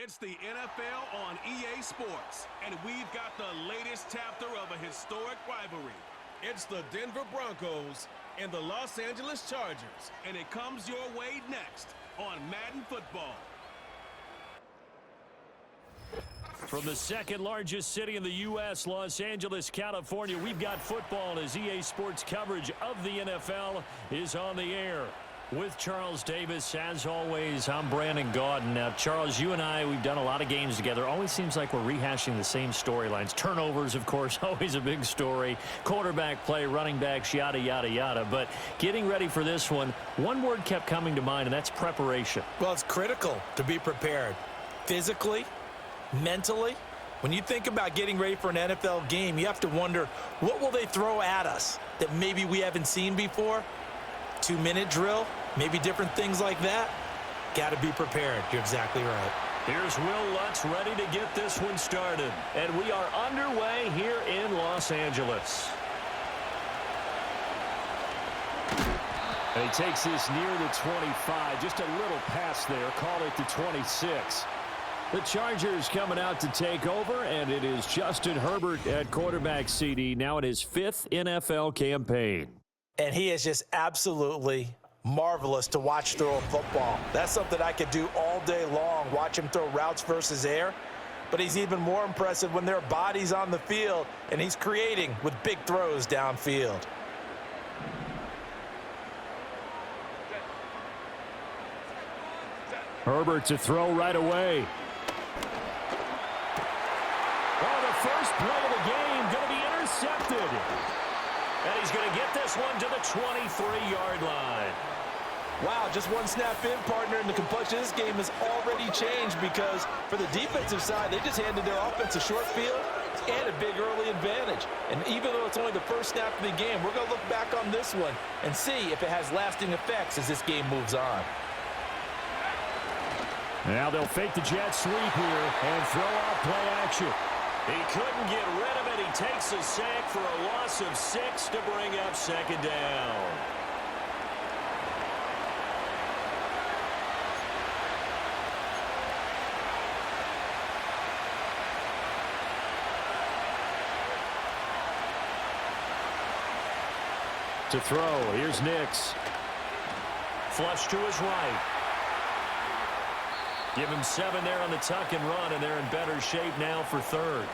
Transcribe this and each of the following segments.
It's the NFL on EA Sports, and we've got the latest chapter of a historic rivalry. It's the Denver Broncos and the Los Angeles Chargers, and it comes your way next on Madden Football. From the second largest city in the U.S., Los Angeles, California, we've got football as EA Sports coverage of the NFL is on the air. With Charles Davis, as always, I'm Brandon Gaudin. Now, Charles, you and I, we've done a lot of games together. Always seems like we're rehashing the same storylines. Turnovers, of course, always a big story. Quarterback play, running backs, yada, yada, yada. But getting ready for this one word kept coming to mind, and that's preparation. Well, it's critical to be prepared. Physically, mentally. When you think about getting ready for an NFL game, you have to wonder, what will they throw at us that maybe we haven't seen before? 2-minute drill, maybe different things like that. Got to be prepared. You're exactly right. Here's Will Lutz ready to get this one started. And we are underway here in Los Angeles. And he takes this near the 25. Just a little pass there. Call it the 26. The Chargers coming out to take over, and it is Justin Herbert at quarterback CD, now in his 5th NFL campaign. And he is just absolutely marvelous to watch throw a football. That's something I could do all day long, watch him throw routes versus air. But he's even more impressive when there are bodies on the field, and he's creating with big throws downfield. Herbert to throw right away. Oh, the first play of the game going to be intercepted. And he's going to get this one to the 23-yard line. Wow, just one snap in, partner, and the complexion of this game has already changed because for the defensive side, they just handed their offense a short field and a big early advantage. And even though it's only the first snap of the game, we're going to look back on this one and see if it has lasting effects as this game moves on. Now they'll fake the jet sweep here and throw out play action. He couldn't get rid of it. He takes a sack for a loss of 6 to bring up second down. To throw, here's Nix. Flush to his right. Give him 7 there on the tuck and run, and they're in better shape now for third.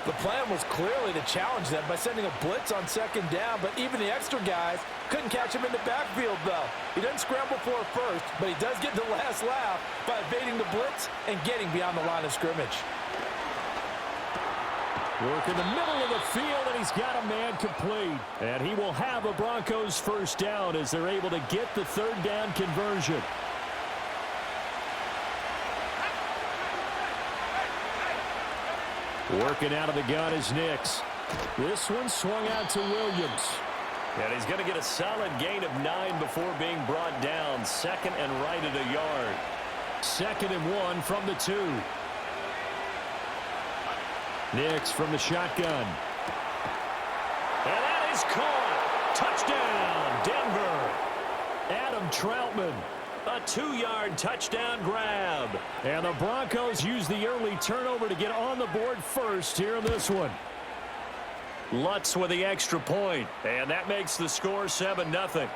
The plan was clearly to challenge them by sending a blitz on second down, but even the extra guys couldn't catch him in the backfield, though. He doesn't scramble for it first, but he does get the last laugh by evading the blitz and getting beyond the line of scrimmage. Work in the middle of the field, and he's got a man complete. And he will have a Broncos first down as they're able to get the third down conversion. Working out of the gun is Nix. This one swung out to Williams. And he's going to get a solid gain of 9 before being brought down. Second and right at a yard. 2nd and 1 from the 2. Nix from the shotgun. And that is caught. Touchdown, Denver. Adam Troutman. A 2-yard touchdown grab. And the Broncos use the early turnover to get on the board first here in this one. Lutz with the extra point, and that makes the score 7-0.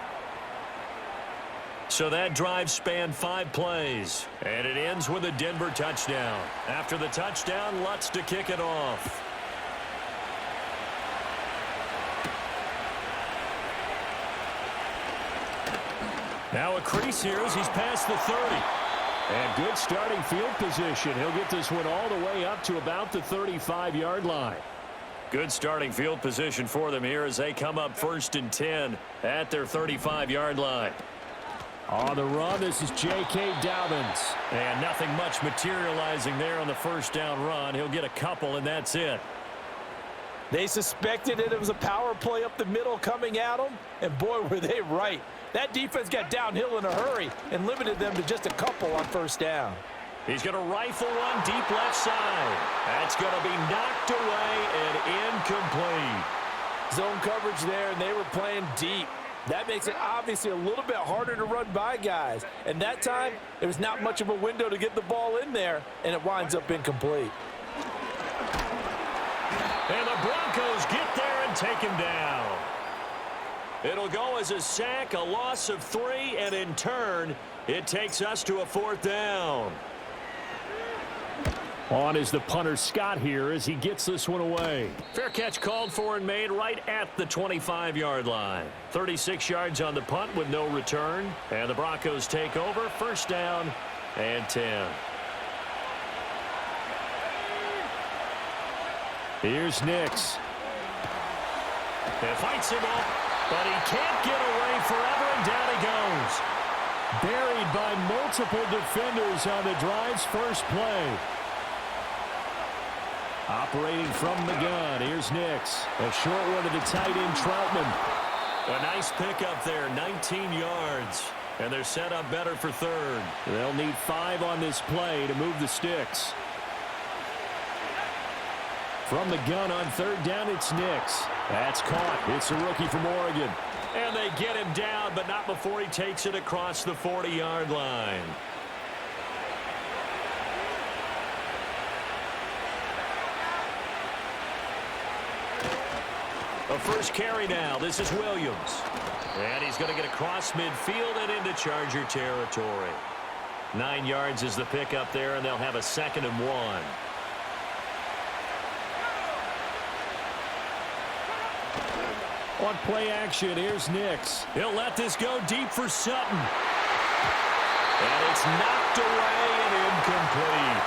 So that drive spanned 5 plays, and it ends with a Denver touchdown. After the touchdown, Lutz to kick it off. Now a crease here as he's past the 30. And good starting field position. He'll get this one all the way up to about the 35-yard line. Good starting field position for them here as they come up 1st and 10 at their 35-yard line. On the run, this is J.K. Dobbins. And nothing much materializing there on the first down run. He'll get a couple, and that's it. They suspected it was a power play up the middle coming at them, and boy, were they right. That defense got downhill in a hurry and limited them to just a couple on first down. He's going to rifle one deep left side. That's going to be knocked away and incomplete. Zone coverage there, and they were playing deep. That makes it obviously a little bit harder to run by guys. And that time, there was not much of a window to get the ball in there, and it winds up incomplete. And the Broncos get there and take him down. It'll go as a sack, a loss of 3, and in turn, it takes us to a 4th down. On is the punter Scott here as he gets this one away. Fair catch called for and made right at the 25-yard line. 36 yards on the punt with no return. And the Broncos take over. 1st down and 10. Here's Nix. And fights him up, but he can't get away forever, and down he goes. Buried by multiple defenders on the drive's first play. Operating from the gun, here's Nix. A short one to the tight end, Troutman. A nice pickup there, 19 yards. And they're set up better for 3rd. They'll need 5 on this play to move the sticks. From the gun on 3rd down, it's Nix. That's caught. It's a rookie from Oregon. And they get him down, but not before he takes it across the 40-yard line. A first carry now. This is Williams. And he's going to get across midfield and into Charger territory. 9 yards is the pickup there, and they'll have a 2nd and 1. On play action, here's Nix. He'll let this go deep for Sutton. And it's knocked away and incomplete.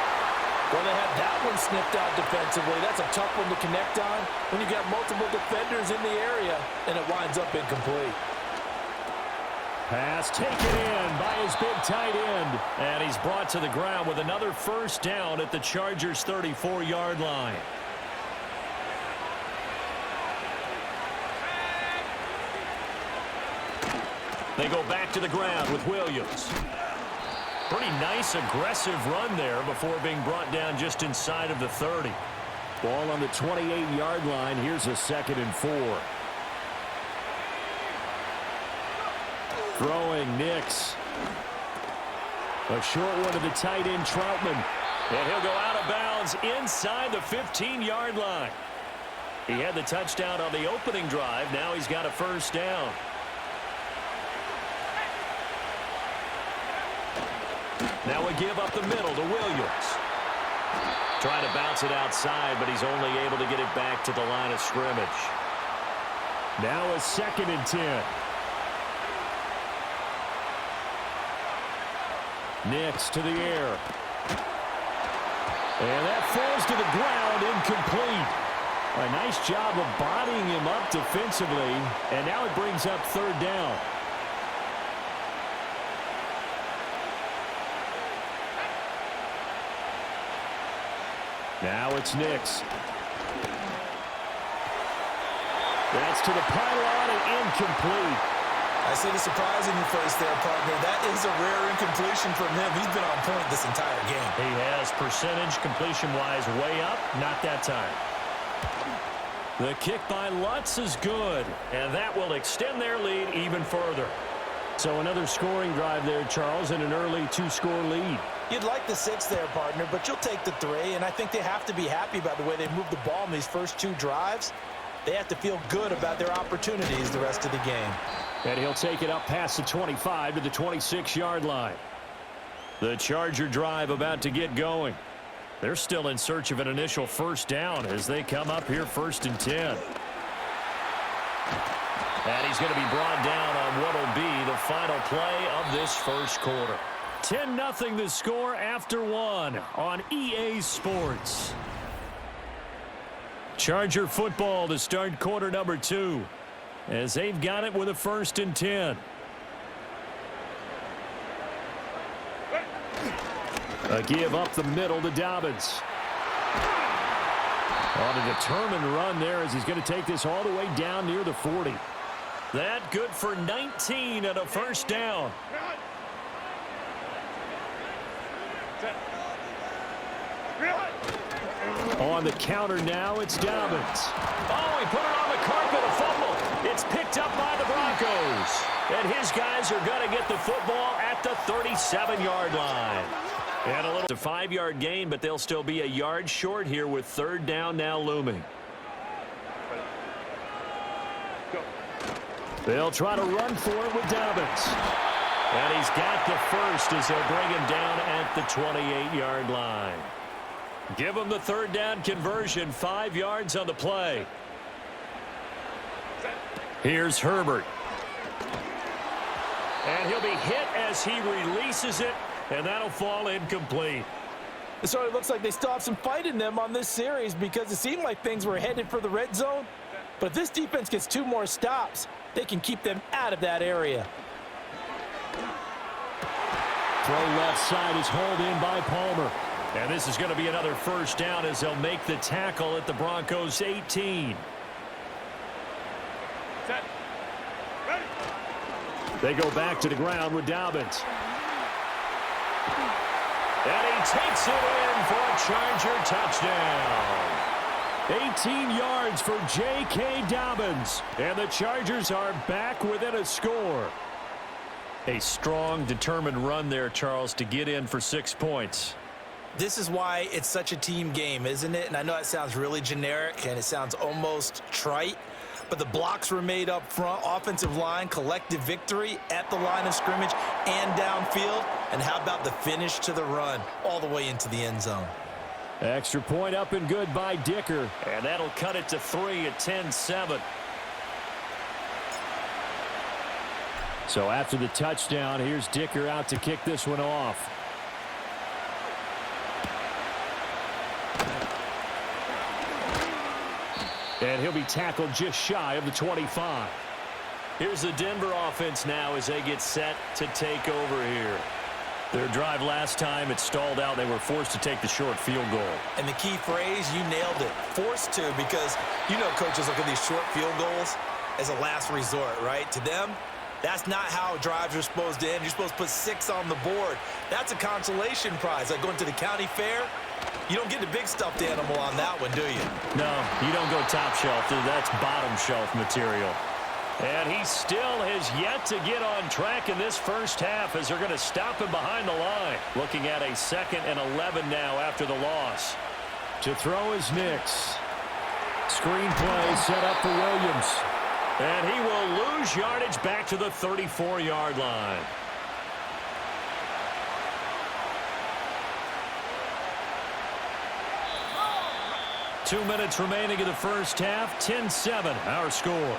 Well, they had that one snipped out defensively. That's a tough one to connect on when you got multiple defenders in the area, and it winds up incomplete. Pass taken in by his big tight end. And he's brought to the ground with another 1st down at the Chargers' 34-yard line. They go back to the ground with Williams. Pretty nice, aggressive run there before being brought down just inside of the 30. Ball on the 28-yard line. Here's a 2nd and 4. Throwing Nix. A short one to the tight end, Troutman. And he'll go out of bounds inside the 15-yard line. He had the touchdown on the opening drive. Now he's got a 1st down. Now we give up the middle to Williams. Trying to bounce it outside, but he's only able to get it back to the line of scrimmage. Now a 2nd and 10. Nix to the air. And that falls to the ground, incomplete. A nice job of bodying him up defensively, and now it brings up 3rd down. Now it's Nix. That's to the pylon and incomplete. I see the surprise in your face there, partner. That is a rare incompletion from him. He's been on point this entire game. He has percentage completion-wise way up. Not that time. The kick by Lutz is good, and that will extend their lead even further. So another scoring drive there, Charles, and an early 2-score lead. You'd like the 6 there, partner, but you'll take the 3, and I think they have to be happy about the way they moved the ball in these first 2 drives. They have to feel good about their opportunities the rest of the game. And he'll take it up past the 25 to the 26-yard line. The Charger drive about to get going. They're still in search of an initial 1st down as they come up here 1st and 10. And he's going to be brought down on what will be the final play of this first quarter. 10-0 the score after 1 on EA Sports. Charger football to start quarter number 2 as they've got it with a 1st and 10. A give up the middle to Dobbins. On a determined run there as he's going to take this all the way down near the 40. That good for 19 and a 1st down. On the counter now, it's Dobbins. Oh, he put it on the carpet, a fumble. It's picked up by the Broncos. And his guys are going to get the football at the 37-yard line. And it's a 5-yard gain, but they'll still be a yard short here with third down now looming. They'll try to run for it with Dobbins. And he's got the first as they'll bring him down at the 28-yard line. Give him the third down conversion, 5 yards on the play. Here's Herbert. And he'll be hit as he releases it, and that'll fall incomplete. So it looks like they still have some fight in them on this series because it seemed like things were headed for the red zone. But if this defense gets 2 more stops, they can keep them out of that area. Throw left side is hauled in by Palmer. And this is going to be another first down as they'll make the tackle at the Broncos' 18. Set. Ready. They go back to the ground with Dobbins. And he takes it in for a Charger touchdown. 18 yards for J.K. Dobbins. And the Chargers are back within a score. A strong, determined run there, Charles, to get in for 6 points. This is why it's such a team game, isn't it? And I know it sounds really generic and it sounds almost trite, but the blocks were made up front, offensive line, collective victory at the line of scrimmage and downfield. And how about the finish to the run all the way into the end zone? Extra point up and good by Dicker. And that'll cut it to 3 at 10-7. So after the touchdown, here's Dicker out to kick this one off. And he'll be tackled just shy of the 25. Here's the Denver offense now as they get set to take over here. Their drive last time, it stalled out. They were forced to take the short field goal. And the key phrase, you nailed it, forced to, because you know coaches look at these short field goals as a last resort, right? To them, that's not how drives are supposed to end. You're supposed to put 6 on the board. That's a consolation prize. Like going to the county fair, you don't get the big stuffed animal on that one, do you? No, you don't go top shelf. That's bottom shelf material. And he still has yet to get on track in this first half as they're going to stop him behind the line. Looking at a 2nd and 11 now after the loss. To throw is Nix. Screen play set up for Williams. And he will lose yardage back to the 34-yard line. Two minutes remaining in the first half. 10-7, our score.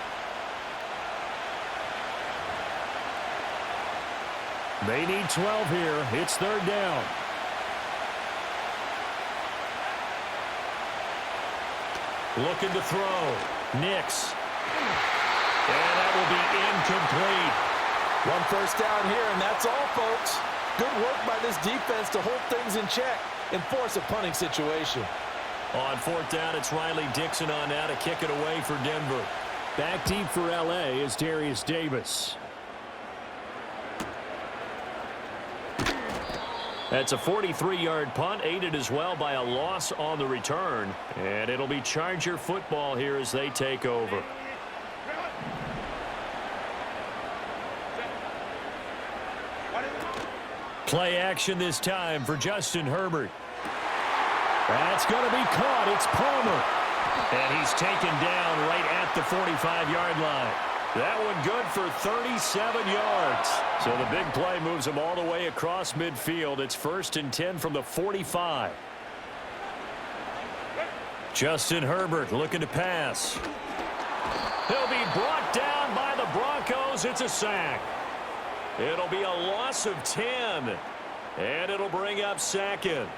They need 12 here. It's third down. Looking to throw. Nix. And that will be incomplete. 1 first down here, and that's all, folks. Good work by this defense to hold things in check and force a punting situation. On 4th down, it's Riley Dixon on now to kick it away for Denver. Back deep for L.A. is Darius Davis. That's a 43-yard punt, aided as well by a loss on the return. And it'll be Charger football here as they take over. Play action this time for Justin Herbert. That's going to be caught. It's Palmer. And he's taken down right at the 45-yard line. That one good for 37 yards. So the big play moves him all the way across midfield. It's 1st and 10 from the 45. Justin Herbert looking to pass. He'll be brought down by the Broncos. It's a sack. It'll be a loss of 10. And it'll bring up 2nd.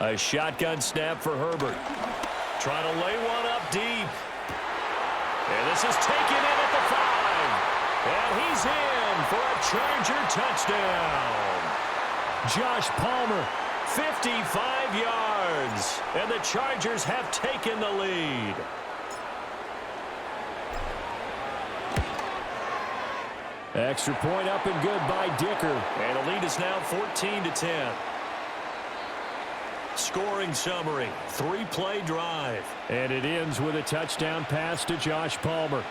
A shotgun snap for Herbert. Trying to lay one up deep. And this is taken in at the 5. And he's in for a Charger touchdown. Josh Palmer, 55 yards. And the Chargers have taken the lead. Extra point up and good by Dicker. And the lead is now 14-10. Scoring summary, 3-play drive. And it ends with a touchdown pass to Josh Palmer.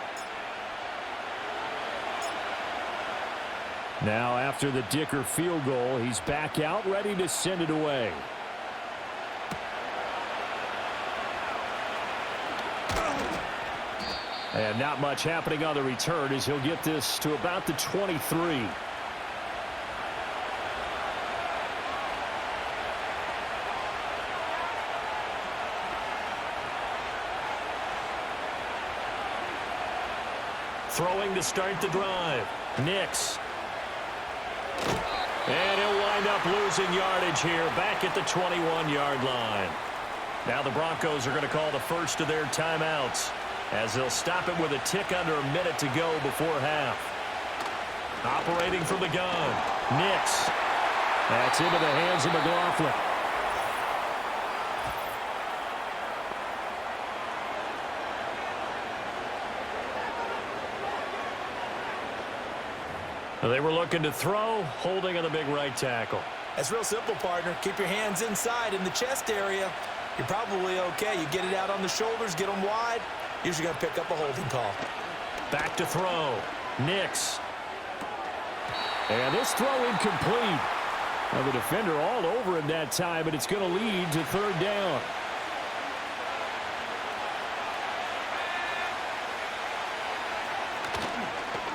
Now after the Dicker field goal, he's back out ready to send it away. And not much happening on the return as he'll get this to about the 23. Throwing to start the drive. Nix. And he'll wind up losing yardage here back at the 21-yard line. Now the Broncos are going to call the first of their timeouts as they'll stop it with a tick under a minute to go before half. Operating from the gun. Nix. That's into the hands of McLaughlin. They were looking to throw, holding on the big right tackle. That's real simple, partner. Keep your hands inside in the chest area. You're probably okay. You get it out on the shoulders, get them wide. Usually going to pick up a holding call. Back to throw. Nix. And this throw incomplete. Now the defender all over him that time, but it's going to lead to third down.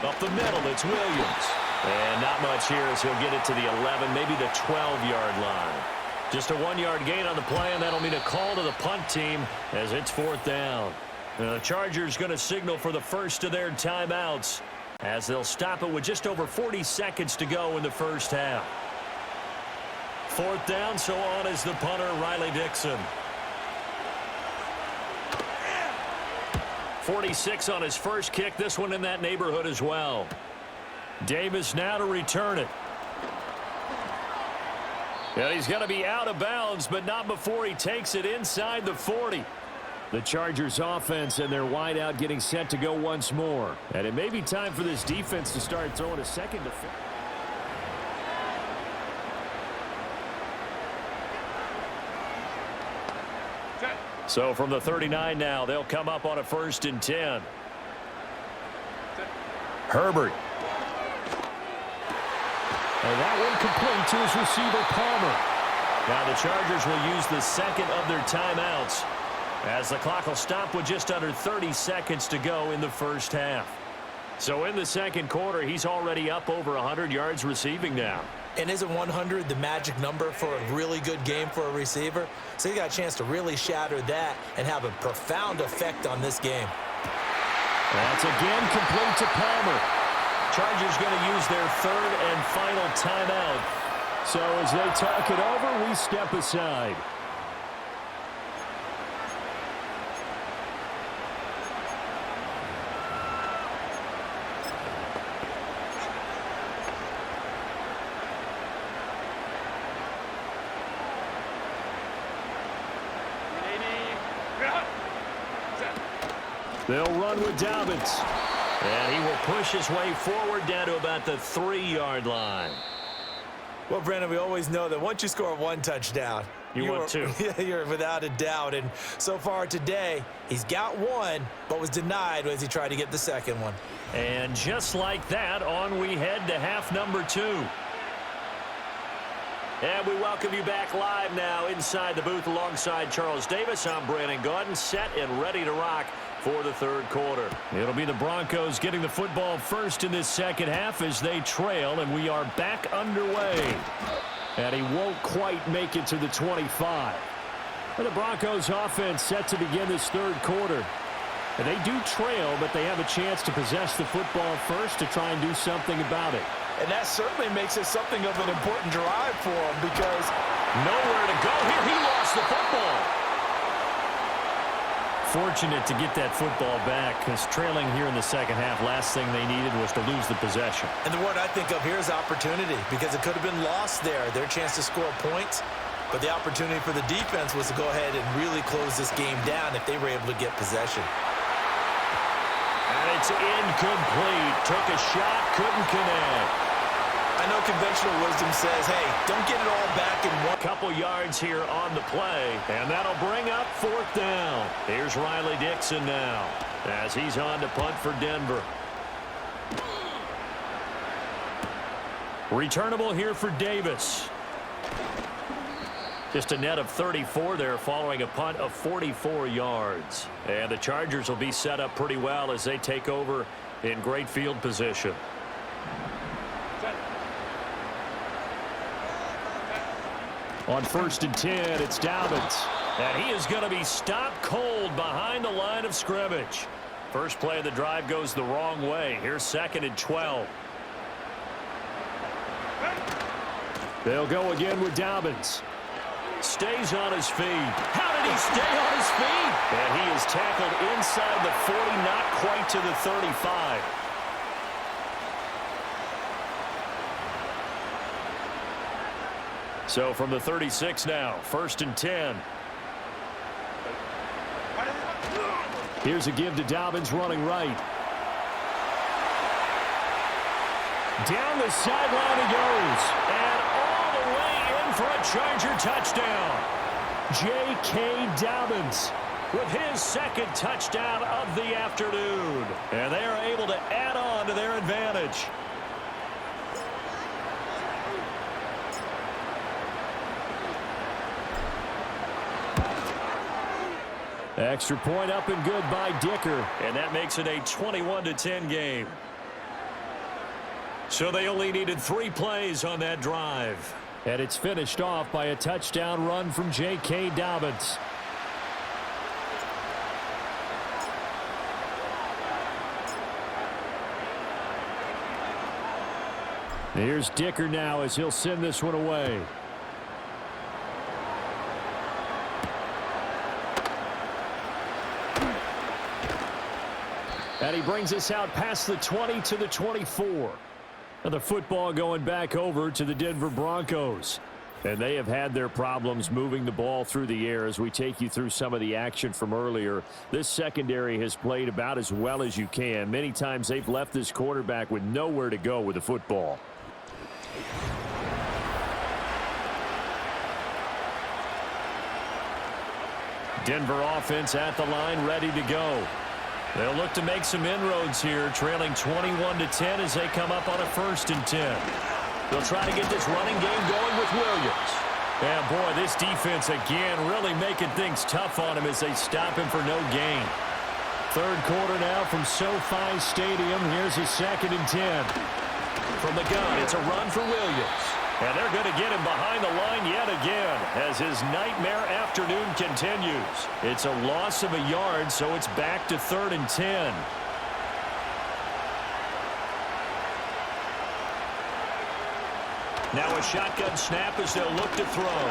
Up the middle, it's Williams. And not much here as he'll get it to the 11, maybe the 12-yard line. Just a 1-yard gain on the play, and that'll mean a call to the punt team as it's fourth down. The Chargers going to signal for the first of their timeouts as they'll stop it with just over 40 seconds to go in the first half. Fourth down, so on is the punter, Riley Dixon. 46 on his first kick, this one in that neighborhood as well. Davis now to return it. And he's going to be out of bounds, but not before he takes it inside the 40. The Chargers offense and their wideout getting set to go once more. And it may be time for this defense to start throwing a second defense. So from the 39 now, they'll come up on a 1st and 10. Herbert. And that one complete to his receiver, Palmer. Now the Chargers will use the second of their timeouts as the clock will stop with just under 30 seconds to go in the first half. So in the second quarter, he's already up over 100 yards receiving now. And isn't 100 the magic number for a really good game for a receiver? So he got a chance to really shatter that and have a profound effect on this game. That's again complete to Palmer. Chargers going to use their third and final timeout. So as they talk it over, we step aside. They'll run with Dobbins. And he will push his way forward down to about the 3-yard line. Well, Brandon, we always know that once you score one touchdown, want two. You're without a doubt. And so far today, he's got one, but was denied as he tried to get the second one. And just like that, on we head to half number 2. And we welcome you back live now inside the booth alongside Charles Davis. I'm Brandon Gaudin, set and ready to rock for the third quarter. It'll be the Broncos getting the football first in this second half as they trail, and we are back underway. And he won't quite make it to the 25. The Broncos offense set to begin this third quarter. And they do trail, but they have a chance to possess the football first to try and do something about it. And that certainly makes it something of an important drive for him because nowhere to go here. He lost the football. Fortunate to get that football back because trailing here in the second half, last thing they needed was to lose the possession. And the word I think of here is opportunity because it could have been lost there. Their chance to score points, but the opportunity for the defense was to go ahead and really close this game down if they were able to get possession. And it's incomplete. Took a shot, couldn't connect. I know conventional wisdom says, hey, don't get it all back in one. Couple yards here on the play, and that'll bring up 4th down. Here's Riley Dixon now as he's on to punt for Denver. Returnable here for Davis. Just a net of 34 there following a punt of 44 yards. And the Chargers will be set up pretty well as they take over in great field position. On 1st and 10, it's Dobbins. And he is going to be stopped cold behind the line of scrimmage. First play of the drive goes the wrong way. Here's 2nd and 12. They'll go again with Dobbins. Stays on his feet. How did he stay on his feet? And he is tackled inside the 40, not quite to the 35. So from the 36 now, 1st and 10. Here's a give to Dobbins running right. Down the sideline he goes. And all the way in for a Charger touchdown. J.K. Dobbins with his 2nd touchdown of the afternoon. And they are able to add on to their advantage. Extra point up and good by Dicker. And that makes it a 21-10 game. So they only needed 3 plays on that drive. And it's finished off by a touchdown run from J.K. Dobbins. Here's Dicker now as he'll send this one away. And he brings us out past the 20 to the 24. And the football going back over to the Denver Broncos. And they have had their problems moving the ball through the air as we take you through some of the action from earlier. This secondary has played about as well as you can. Many times they've left this quarterback with nowhere to go with the football. Denver offense at the line, ready to go. They'll look to make some inroads here, trailing 21-10 as they come up on a 1st and 10. They'll try to get this running game going with Williams. And boy, this defense again really making things tough on him as they stop him for no gain. 3rd quarter now from SoFi Stadium. Here's a 2nd and 10. From the gun, it's a run for Williams. And they're going to get him behind the line yet again as his nightmare afternoon continues. It's a loss of a yard, so it's back to 3rd and 10. Now a shotgun snap as they'll look to throw.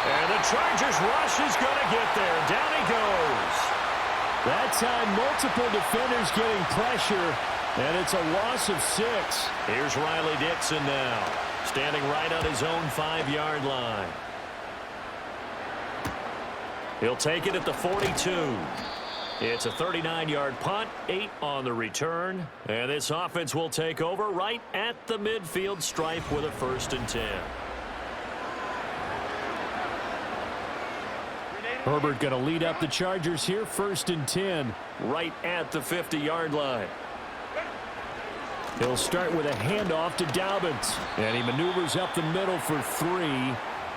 And the Chargers rush is going to get there. Down he goes. That time, multiple defenders getting pressure. And it's a loss of 6. Here's Riley Dixon now, standing right on his own 5-yard line. He'll take it at the 42. It's a 39-yard punt, 8 on the return. And this offense will take over right at the midfield stripe with a 1st and 10. Herbert going to lead up the Chargers here, 1st and 10, right at the 50-yard line. He'll start with a handoff to Dobbins. And he maneuvers up the middle for 3.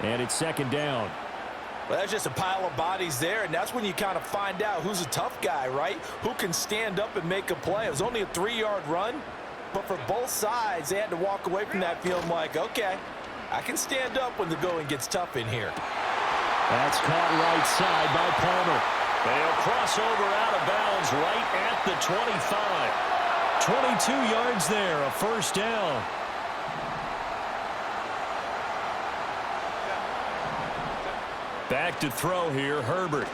And it's 2nd down. Well, that's just a pile of bodies there, and that's when you kind of find out who's a tough guy, right? Who can stand up and make a play. It was only a 3-yard run, but for both sides, they had to walk away from that feeling like, okay, I can stand up when the going gets tough in here. That's caught right side by Palmer. They'll cross over out of bounds right at the 25. 22 yards there, a 1st down. Back to throw here, Herbert.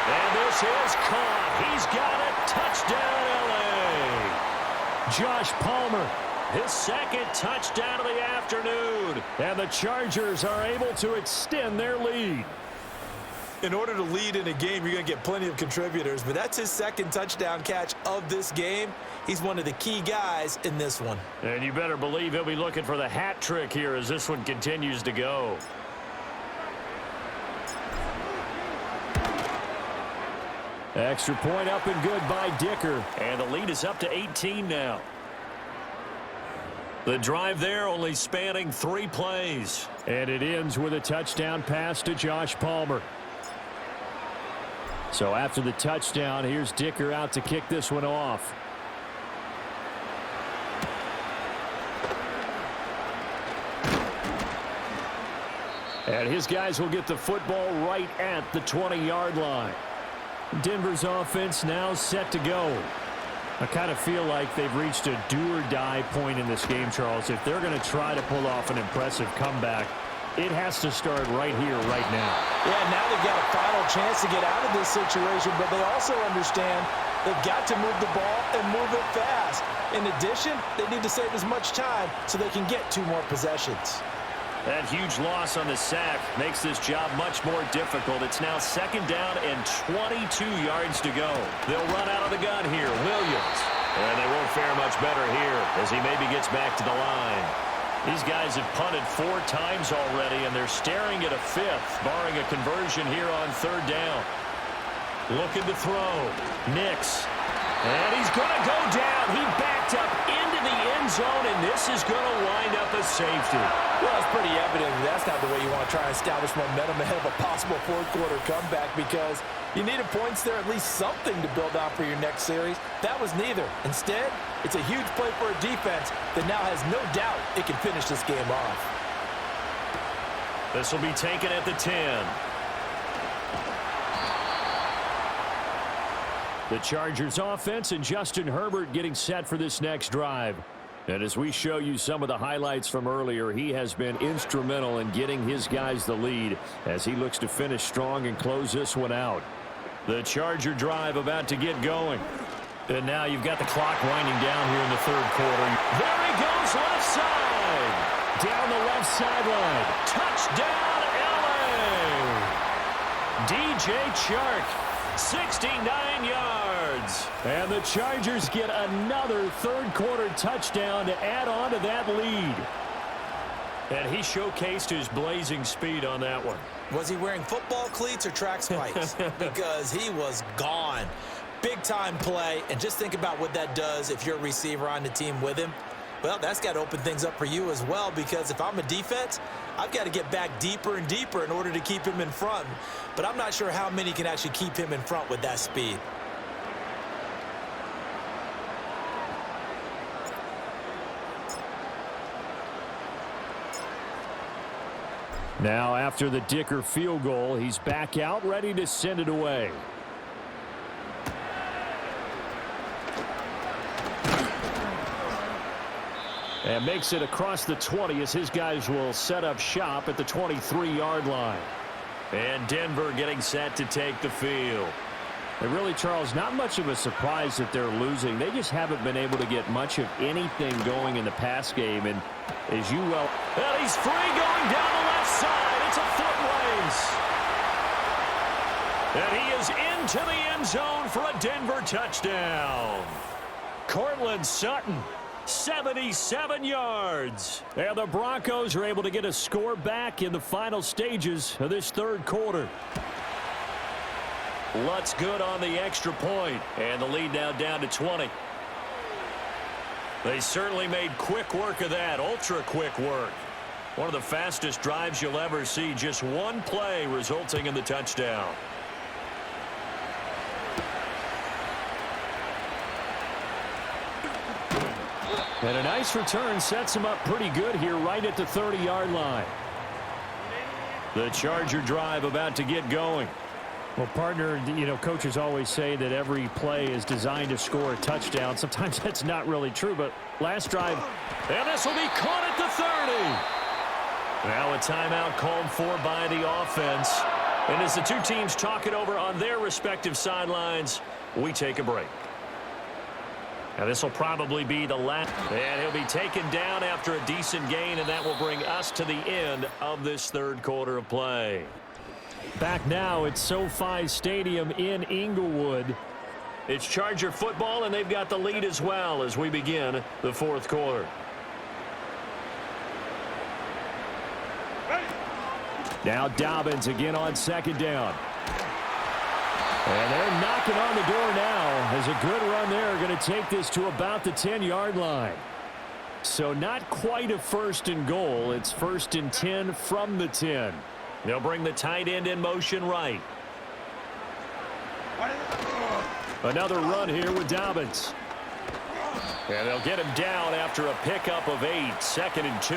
And this is caught. He's got it. Touchdown, L.A. Josh Palmer, his 2nd touchdown of the afternoon. And the Chargers are able to extend their lead. In order to lead in a game, you're going to get plenty of contributors, but that's his second touchdown catch of this game. He's one of the key guys in this one. And you better believe he'll be looking for the hat trick here as this one continues to go. Extra point up and good by Dicker. And the lead is up to 18 now. The drive there only spanning 3 plays. And it ends with a touchdown pass to Josh Palmer. So after the touchdown, here's Dicker out to kick this one off. And his guys will get the football right at the 20-yard line. Denver's offense now set to go. I kind of feel like they've reached a do-or-die point in this game, Charles. If they're going to try to pull off an impressive comeback, it has to start right here, right now. Yeah, now they've got a final chance to get out of this situation, but they also understand they've got to move the ball and move it fast. In addition, they need to save as much time so they can get 2 more possessions. That huge loss on the sack makes this job much more difficult. It's now 2nd down and 22 yards to go. They'll run out of the gun here. Williams. And they won't fare much better here as he maybe gets back to the line. These guys have punted 4 times already, and they're staring at a 5th, barring a conversion here on 3rd down. Looking to throw. Nix. And he's going to go down. He backed up into the end zone, and this is going to wind up a safety. Well, it's pretty evident that's not the way you want to try and establish momentum ahead of a possible 4th-quarter comeback, because you needed points there, at least something to build on for your next series. That was neither. Instead, it's a huge play for a defense that now has no doubt it can finish this game off. This will be taken at the 10. The Chargers offense and Justin Herbert getting set for this next drive. And as we show you some of the highlights from earlier, he has been instrumental in getting his guys the lead as he looks to finish strong and close this one out. The Charger drive about to get going. And now you've got the clock winding down here in the 3rd quarter. There he goes, left side. Down the left sideline. Touchdown, L.A. DJ Chark. 69 yards. And the Chargers get another 3rd-quarter touchdown to add on to that lead. And he showcased his blazing speed on that one. Was he wearing football cleats or track spikes? Because he was gone. Big-time play. And just think about what that does if you're a receiver on the team with him. Well, that's got to open things up for you as well, because if I'm a defense, I've got to get back deeper and deeper in order to keep him in front. But I'm not sure how many can actually keep him in front with that speed. Now, after the Dicker field goal, he's back out, ready to send it away. And makes it across the 20 as his guys will set up shop at the 23-yard line. And Denver getting set to take the field. And really, Charles, not much of a surprise that they're losing. They just haven't been able to get much of anything going in the pass game. And as you well he's free going down the left side. It's a foot race. And he is into the end zone for a Denver touchdown. Cortland Sutton. 77 yards. And the Broncos are able to get a score back in the final stages of this 3rd quarter. Lutz good on the extra point. And the lead now down to 20. They certainly made quick work of that. Ultra quick work. One of the fastest drives you'll ever see. Just one play resulting in the touchdown. And a nice return sets him up pretty good here right at the 30-yard line. The Charger drive about to get going. Well, partner, you know, coaches always say that every play is designed to score a touchdown. Sometimes that's not really true, but last drive, and this will be caught at the 30. Now a timeout called for by the offense. And as the two teams talk it over on their respective sidelines, we take a break. Now this will probably be the last, and he'll be taken down after a decent gain, and that will bring us to the end of this 3rd quarter of play. Back now at SoFi Stadium in Inglewood. It's Charger football, and they've got the lead as well as we begin the fourth quarter. Now Dobbins again on second down. And they're knocking on the door now as a good run there. Going to take this to about the 10-yard line. So not quite a first and goal. It's first and 10 from the 10. They'll bring the tight end in motion right. Another run here with Dobbins. And they'll get him down after a pickup of 8, 2nd and 2.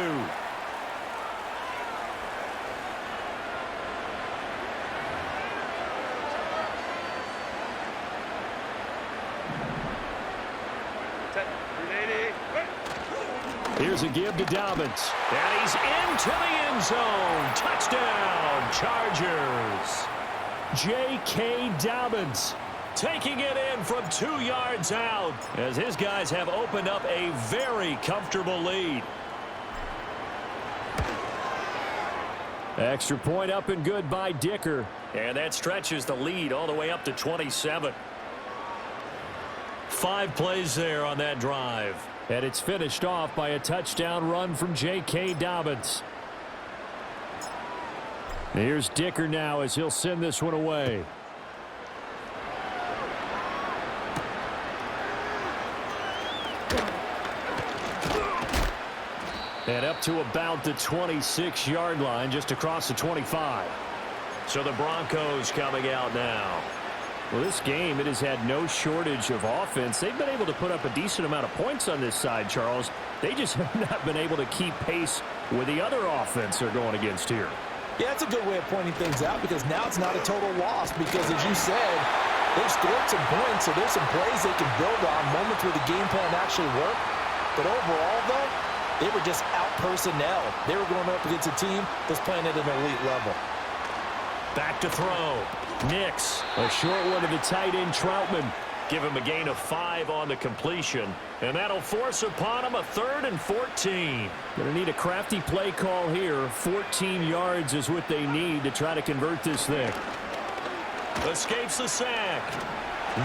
Here's a give to Dobbins. And he's into the end zone. Touchdown, Chargers. J.K. Dobbins taking it in from 2 yards out as his guys have opened up a very comfortable lead. Extra point up and good by Dicker. And that stretches the lead all the way up to 27. 5 plays there on that drive. And it's finished off by a touchdown run from J.K. Dobbins. Here's Dicker now as he'll send this one away. And up to about the 26-yard line, just across the 25. So the Broncos coming out now. Well, this game, it has had no shortage of offense. They've been able to put up a decent amount of points on this side, Charles. They just have not been able to keep pace with the other offense they're going against here. Yeah, that's a good way of pointing things out because now it's not a total loss because, as you said, they've scored some points, so there's some plays they can build on, moments where the game plan actually worked. But overall, though, they were just out personnel. They were going up against a team that's playing at an elite level. Back to throw. Nix, a short one to the tight end, Troutman. Give him a gain of 5 on the completion. And that'll force upon him a 3rd and 14. Going to need a crafty play call here. 14 yards is what they need to try to convert this thing. Escapes the sack.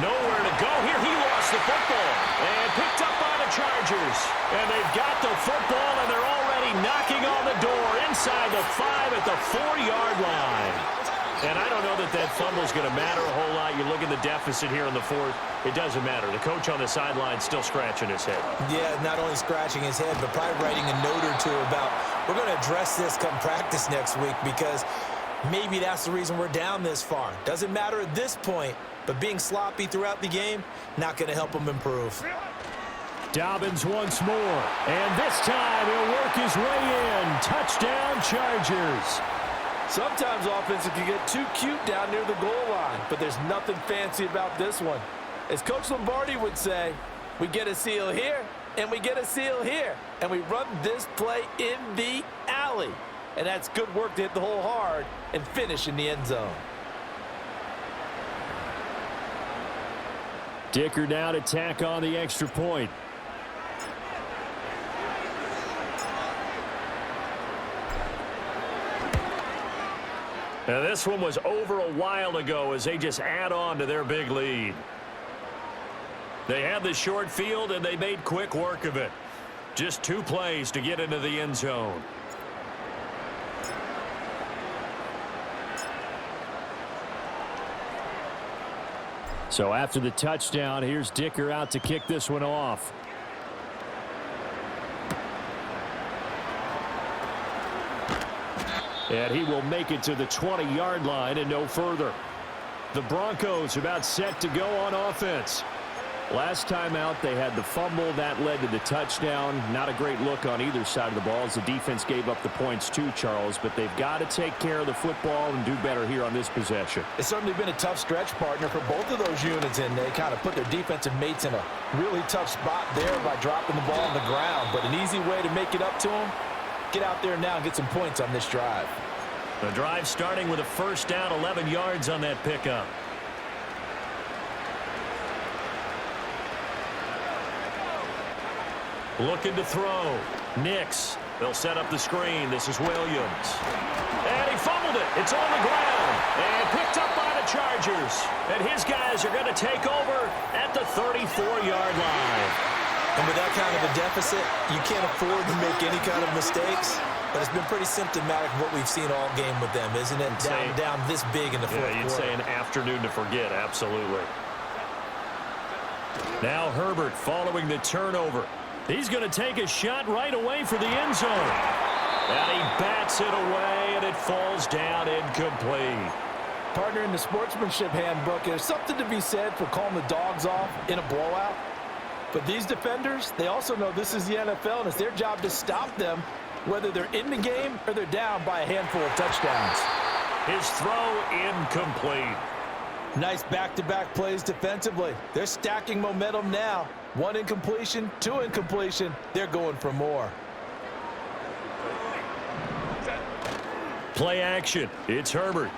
Nowhere to go here. He lost the football. And picked up by the Chargers. And they've got the football, and they're already knocking on the door inside the 5 at the 4-yard line. And I don't know that that fumble is going to matter a whole lot. You look at the deficit here in the 4th. It doesn't matter. The coach on the sideline still scratching his head. Yeah, not only scratching his head, but probably writing a note or two about, we're going to address this come practice next week because maybe that's the reason we're down this far. Doesn't matter at this point, but being sloppy throughout the game, not going to help him improve. Dobbins once more. And this time he'll work his way in. Touchdown, Chargers. Sometimes offenses can get too cute down near the goal line, but there's nothing fancy about this one. As Coach Lombardi would say, we get a seal here, and we get a seal here, and we run this play in the alley. And that's good work to hit the hole hard and finish in the end zone. Dicker now to tack on the extra point. Now this one was over a while ago as they just add on to their big lead. They had the short field, and they made quick work of it. Just 2 plays to get into the end zone. So after the touchdown, here's Dicker out to kick this one off. And he will make it to the 20-yard line and no further. The Broncos about set to go on offense. Last time out, they had the fumble. That led to the touchdown. Not a great look on either side of the ball as the defense gave up the points too, Charles. But they've got to take care of the football and do better here on this possession. It's certainly been a tough stretch, partner, for both of those units, and they kind of put their defensive mates in a really tough spot there by dropping the ball on the ground. But an easy way to make it up to them, get out there now and get some points on this drive. The drive starting with a first down, 11 yards on that pickup. Looking to throw. Nix. They'll set up the screen. This is Williams. And he fumbled it. It's on the ground. And picked up by the Chargers. And his guys are going to take over at the 34-yard line. And with that kind of a deficit, you can't afford to make any kind of mistakes. But it's been pretty symptomatic of what we've seen all game with them, isn't it? Down this big in the fourth quarter. You'd say an afternoon to forget, absolutely. Now Herbert following the turnover. He's going to take a shot right away for the end zone. And he bats it away, and it falls down incomplete. Partner, in the sportsmanship handbook, there's something to be said for calling the dogs off in a blowout. But these defenders, they also know this is the NFL, and it's their job to stop them, whether they're in the game or they're down by a handful of touchdowns. His throw incomplete. Nice back-to-back plays defensively. They're stacking momentum now. 1 incompletion, 2 incompletion. They're going for more. Play action. It's Herbert.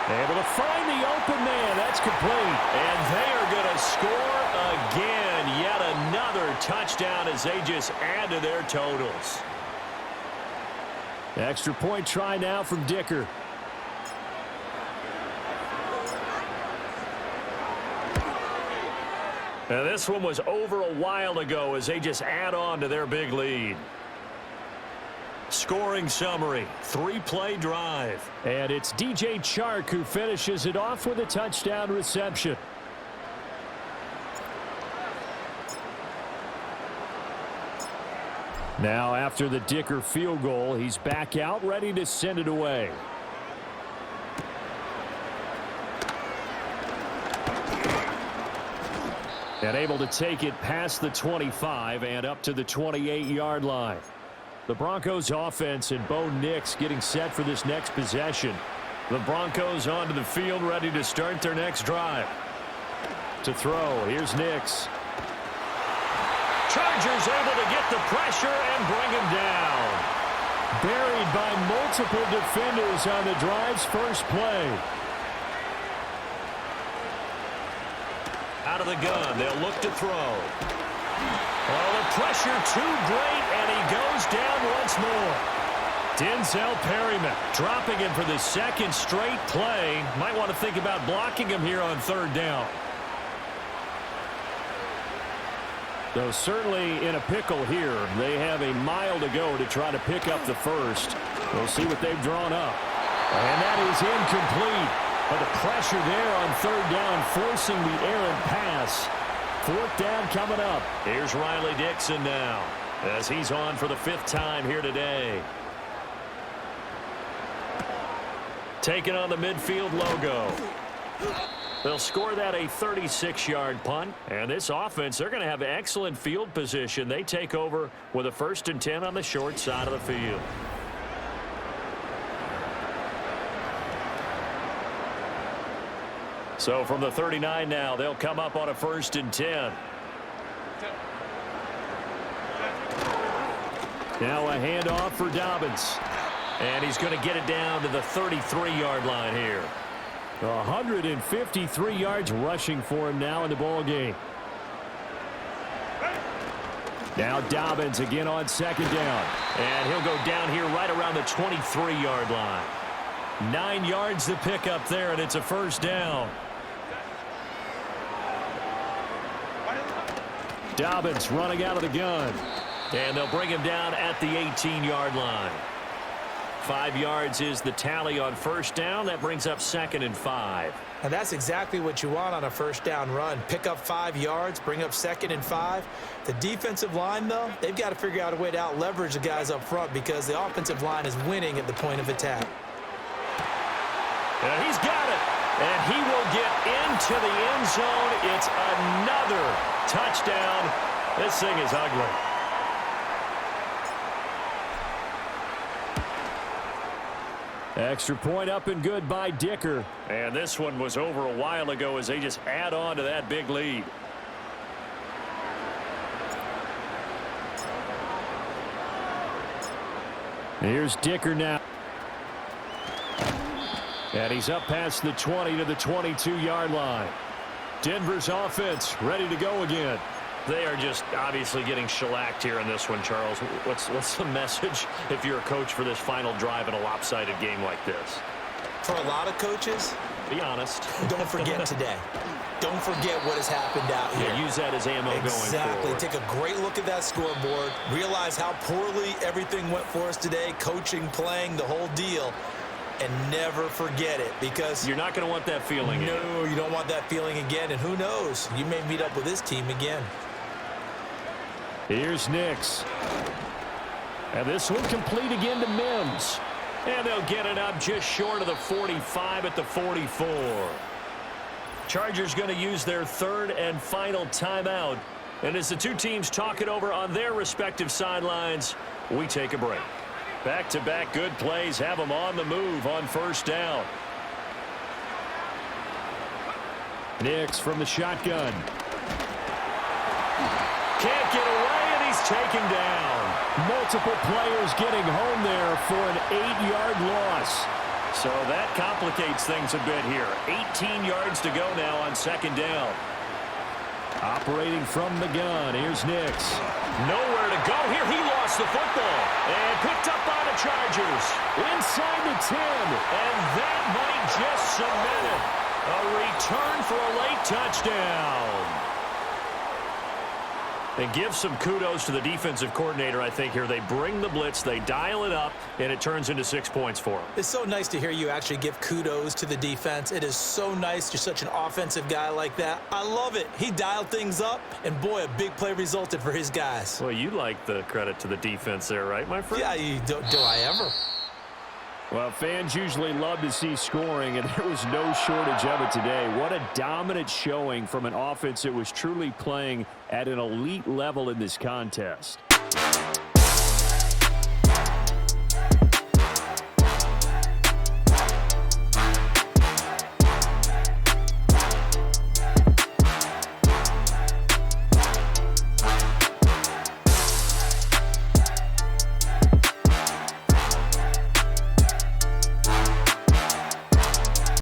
Able to find the open man. That's complete. And they are going to score again. Yet another touchdown as they just add to their totals. Extra point try now from Dicker. Now this one was over a while ago as they just add on to their big lead. Scoring summary, 3-play drive. And it's DJ Chark who finishes it off with a touchdown reception. Now after the Dicker field goal, he's back out ready to send it away. And able to take it past the 25 and up to the 28-yard line. The Broncos offense and Bo Nix getting set for this next possession. The Broncos onto the field ready to start their next drive. To throw, here's Nix. Chargers able to get the pressure and bring him down. Buried by multiple defenders on the drive's first play. Out of the gun, they'll look to throw. Oh, the pressure too great, and he goes down once more. Denzel Perryman dropping him for the second straight play. Might want to think about blocking him here on third down. Though certainly in a pickle here. They have a mile to go to try to pick up the first. We'll see what they've drawn up. And that is incomplete. But the pressure there on third down, forcing the errant pass. Fourth down coming up. Here's Riley Dixon now, as he's on for the 5th time here today. Taking on the midfield logo. They'll score that a 36-yard punt. And this offense, they're going to have excellent field position. They take over with a 1st and 10 on the short side of the field. So from the 39 now, they'll come up on a 1st and 10. Now a handoff for Dobbins. And he's going to get it down to the 33-yard line here. 153 yards rushing for him now in the ball game. Now Dobbins again on 2nd down. And he'll go down here right around the 23-yard line. 9 yards to pick up there, and it's a 1st down. Dobbins running out of the gun. And they'll bring him down at the 18-yard line. 5 yards is the tally on 1st down. That brings up 2nd and 5. And that's exactly what you want on a 1st down run. Pick up 5 yards, bring up 2nd and 5. The defensive line, though, they've got to figure out a way to out-leverage the guys up front because the offensive line is winning at the point of attack. And he's got it. And he will get into the end zone. It's another touchdown. This thing is ugly. Extra point up and good by Dicker. And this one was over a while ago as they just add on to that big lead. Here's Dicker now. And he's up past the 20 to the 22-yard line. Denver's offense ready to go again. They are just obviously getting shellacked here in this one, Charles. What's the message if you're a coach for this final drive in a lopsided game like this? For a lot of coaches, be honest. Don't forget today. Don't forget what has happened out here. Yeah, use that as ammo going forward. Exactly. Take a great look at that scoreboard. Realize how poorly everything went for us today. Coaching, playing, the whole deal. And never forget it, because you're not going to want that feeling again. No, you don't want that feeling again. And who knows? You may meet up with this team again. Here's Nix. And this one complete again to Mims. And they'll get it up just short of the 45 at the 44. Chargers going to use their third and final timeout. And as the two teams talk it over on their respective sidelines, we take a break. Back-to-back good plays have them on the move on first down. Nix from the shotgun. Can't get away, and he's taken down. Multiple players getting home there for an 8-yard loss. So that complicates things a bit here. 18 yards to go now on second down. Operating from the gun, here's Nix. Nowhere to go here. He lost the football. And picked up by the Chargers. Inside the 10. And that might just cement it. A return for a late touchdown. And give some kudos to the defensive coordinator, I think, here. They bring the blitz, they dial it up, and it turns into 6 points for them. It's so nice to hear you actually give kudos to the defense. It is so nice. You're such an offensive guy like that. I love it. He dialed things up, and boy, a big play resulted for his guys. Well, you like the credit to the defense there, right, my friend? Yeah, do I ever? Well, fans usually love to see scoring, and there was no shortage of it today. What a dominant showing from an offense that was truly playing at an elite level in this contest.